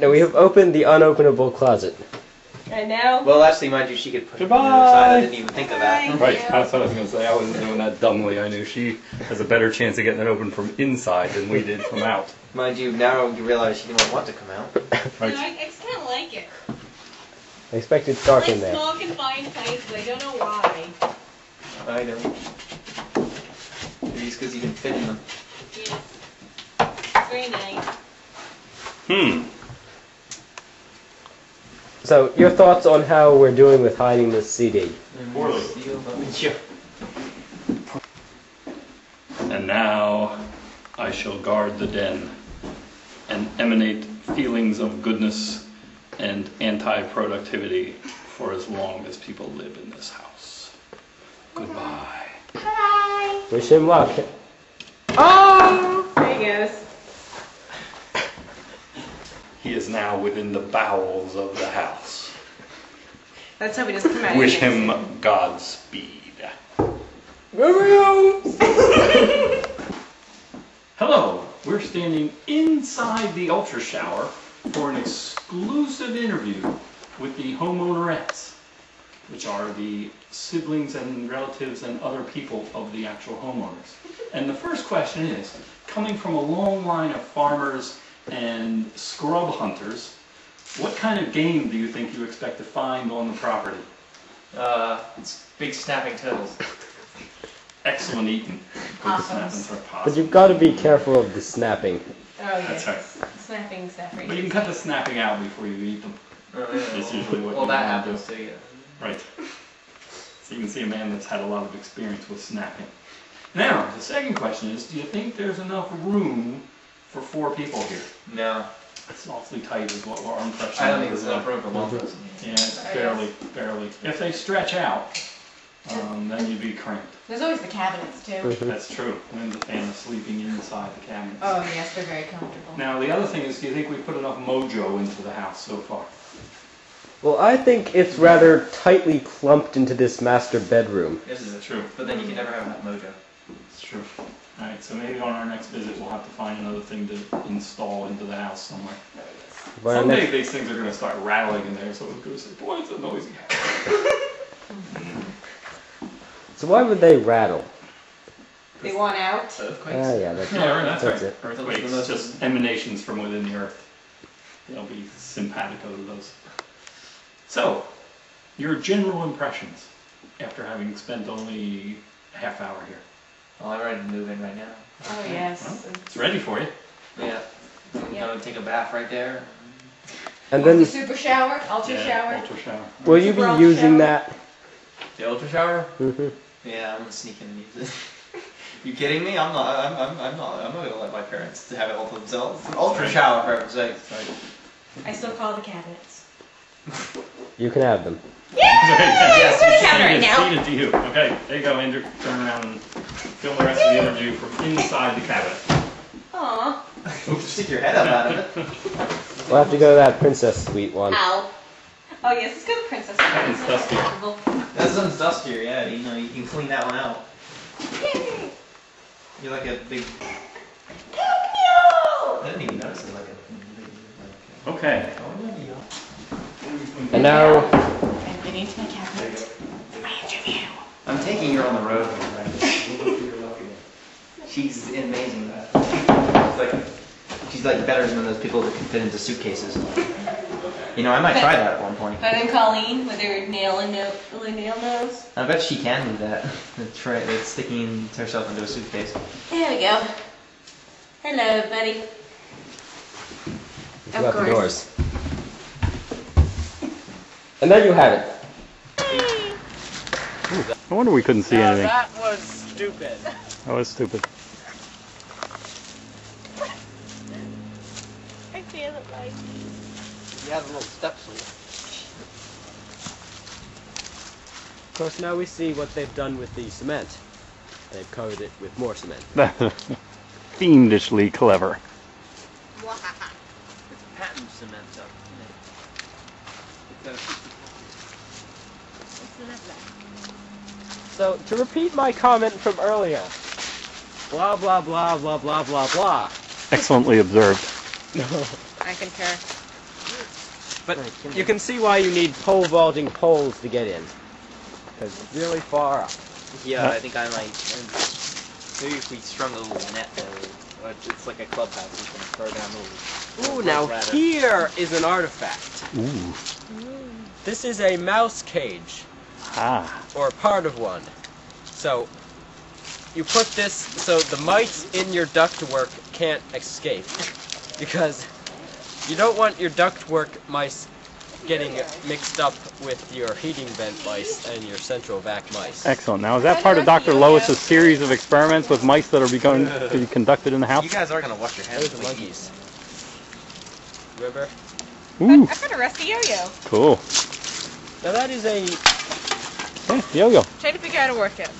No, we have opened the unopenable closet. And now? Well, actually, mind you, she could put it Goodbye. on the other side. I didn't even think of that. Right, that's what I was going to say. I wasn't doing that dumbly. I knew she has a better chance of getting it open from inside than we did from out. Mind you, now you realize she didn't want to come out. Right. No, I just kind of like it. I expect it's dark I in like there. small confined places. I don't know why. I know. Maybe it's because you can fit in them. Yes. Very nice. So, your thoughts on how we're doing with hiding this CD? Poorly. Sure. And now I shall guard the den and emanate feelings of goodness and anti-productivity for as long as people live in this house. Goodbye. Hi. Wish him luck. Oh! There he goes. He is now within the bowels of the house. Let's hope he doesn't come out. Wish him Godspeed. Hello, we're standing inside the Ultra Shower for an exclusive interview with the homeownerettes, which are the siblings and relatives and other people of the actual homeowners. And the first question is, coming from a long line of farmers and scrub hunters, what kind of game do you think you expect to find on the property? It's big snapping turtles. Excellent eating. Possums. But you've got to be careful of the snapping. Oh, yes. That's right. Snapping stuff. But you can cut the snapping out before you eat them. That's usually what well, you that want to happens do. too, yeah. Right. So you can see a man that's had a lot of experience with snapping. Now, the second question is, do you think there's enough room for 4 people here? No. It's awfully tight is what our impression is. I don't think there's enough room for one person. Yeah, it's barely. If they stretch out, then you'd be cramped. There's always the cabinets, too. That's true. I'm the fan of sleeping inside the cabinets. Oh, yes, they're very comfortable. Now, the other thing is, do you think we put enough mojo into the house so far? Well, I think it's rather tightly clumped into this master bedroom. This is true. But then you can never have that mojo. It's true. Alright, so maybe on our next visit we'll have to find another thing to install into the house somewhere. But our Someday next- these things are going to start rattling in there, so it's going to say, boy, it's a noisy house. So why would they rattle? They want out. Earthquakes. Ah, yeah, that's That's right. right. Earthquakes, just emanations from within the earth. They'll be simpatico to those. So, your general impressions after having spent only a half hour here. Well, I'm ready to move in right now. Oh, yes. Well, it's ready for you. Yeah. I'm Yeah. gonna take a bath right there. And The then, super shower, ultra shower. Ultra shower. will you be Super using shower. that? The ultra shower? Mm-hmm. Yeah, I'm gonna sneak in and use it. You kidding me? I'm not gonna let my parents have it all to themselves. It's an ultra shower, for heaven's sake. I still call the cabinets. You can have them. Yes, Put you it down right It's now. seated to you. Okay, there you go, Andrew. Turn around and film the rest of the interview from inside the cabinet. Aw. Stick your head up out of it. We'll have to go to that princess suite one. Ow. Oh, yes, let's go to Princess. That one's dusty. This one's dustier, yeah. You know, you can clean that one out. Yay. You're like a big. No! I didn't even notice it like a. Okay. And now, I'm getting to my cabinet. My interview. I'm taking her on the road. She's amazing. She's like better than those people that can fit into suitcases. You know, I might try that at one point. Better than Colleen with her nail nose. I bet she can do that. That's right. It's sticking herself into a suitcase. There we go. Hello, buddy. go out the doors. And there you have it. I wonder we couldn't see anything. That was stupid. That was stupid. I feel it like. You have a little steps on it. Of course, now we see what they've done with the cement. They've covered it with more cement. Fiendishly clever. It's patent cement though. So, to repeat my comment from earlier, blah blah blah blah blah blah blah. Excellently observed. I concur. But you can see why you need pole vaulting poles to get in. Because it's really far up. Yeah, I think I might. Maybe if we strung a little net there, or it's like a clubhouse, we can throw down little. Ooh, now ladder. here is an artifact. Ooh. This is a mouse cage, Ah. or part of one. So, you put this so the mice in your ductwork can't escape. Because you don't want your ductwork mice getting mixed up with your heating vent mice and your central vac mice. Excellent. Now, is that part of Dr. Lois's series of experiments with mice that are going to be conducted in the house? You guys are gonna wash your hands. Those are monkeys. Remember? Ooh, I've got a rusty yo-yo. cool. Now that is a... Hey, yo-yo. Trying to figure out how to work it.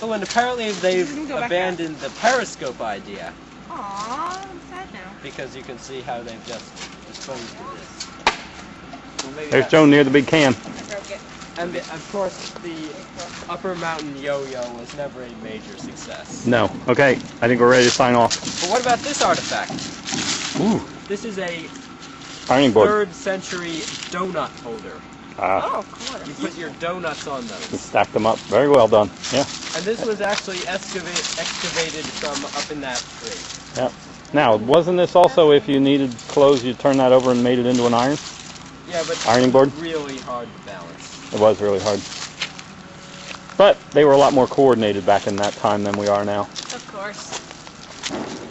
Oh, and apparently they've You can go back abandoned the periscope idea. Aww, I'm sad now. Because you can see how they've just disposed of this. Well, maybe There's that- Joan near the big can. I broke it. And of course, the Upper Mountain Yo-Yo was never a major success. No. Okay, I think we're ready to sign off. But what about this artifact? Ooh, This is a ironing board. 3rd century donut holder. Ah, Oh, cool. You put your donuts on you those. stacked them up. Very well done. Yeah. And this was actually excavated from up in that tree. Yeah. Now, wasn't this also if you needed clothes, you turned that over and made it into an iron? Yeah, but Ironing board? really hard to balance. It was really hard. But they were a lot more coordinated back in that time than we are now. Of course.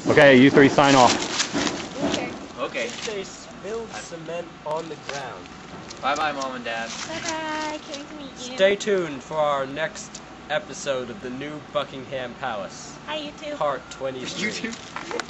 Okay, you three sign off. Okay. Okay. They spilled cement on the ground. Bye bye, Mom and Dad. Bye-bye. Can't wait to meet you. Stay tuned for our next episode of the new Buckingham Palace, Hi, YouTube. part 23. YouTube.